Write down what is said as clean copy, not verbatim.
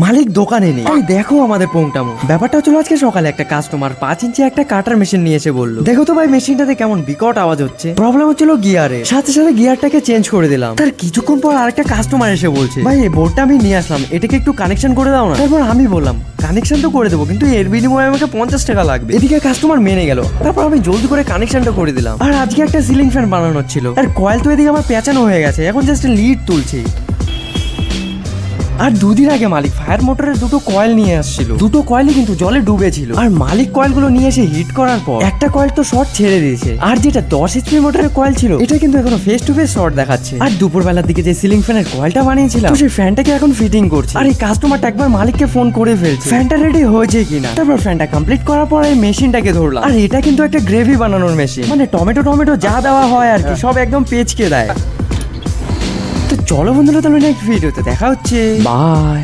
মালিক দোকানে নেই। এই দেখো আমাদের পোংটামো। ব্যাপারটা হচ্ছিল আজকে সকালে একটা কাস্টমার 5 ইঞ্চি একটা কাটার মেশিন নিয়ে এসে বললো, দেখো তো ভাই মেশিনটাতে কেমন বিকট আওয়াজ হচ্ছে। প্রবলেম হচ্ছিল গিয়ারে। সাথে সাথে গিয়ারটাকে চেঞ্জ করে দিলাম। তার কিছুক্ষণ পর আরেকটা কাস্টমার এসে বলছে, ভাই এই বোর্ডটা আমি নিয়ে আসলাম, এটাকে একটু কানেকশন করে দাও না। তারপর আমি বললাম কানেকশন তো করে দেবো, কিন্তু এর বিনিময়ে আমাকে 50 টাকা লাগবে। এদিকে কাস্টমার মেনে গেল। তারপর আমি জলদি করে কানেকশনটা করে দিলাম। আর আজকে একটা সিলিং ফ্যান বানানো ছিল, আর কয়েল তো এদিকে আমার পেঁচানো হয়ে গেছে, এখন জাস্ট লিড তুলছি। আর দুদিন আগে মালিক ফায়ার মোটরের দুটো কয়েল নিয়ে আসছিল। দুটো কয়েলই কিন্তু জলে ডুবেছিল। আর মালিক কয়েলগুলো নিয়ে এসে হিট করার পর একটা কয়েল তো শর্ট ছেড়ে দিয়েছে। আর যেটা 10 এইচপি মোটরের কয়েল ছিল এটা কিন্তু এখনো ফেস টু ফেস শর্ট দেখাচ্ছে। আর দুপুরবেলার দিকে যে সিলিং ফ্যানের কয়েলটা বানিয়েছিলাম তো সেই ফ্যানটাকে এখন ফিটিং করছে। আর এই কাস্টমারটা একবার মালিককে ফোন করে ফেলছে ফ্যানটা রেডি হয়েছে কিনা। তারপর ফ্যানটা কমপ্লিট করার পর এই মেশিনটাকে ধরলাম। আর এটা কিন্তু একটা গ্রেভি বানানোর মেশিন, মানে টমেটো যা দেওয়া হয় আর কি সব একদম পেঁচকে দেয়। তো চলো বন্ধুরা, তাহলে নেক্সট ভিডিওতে দেখা হচ্ছে। বাই।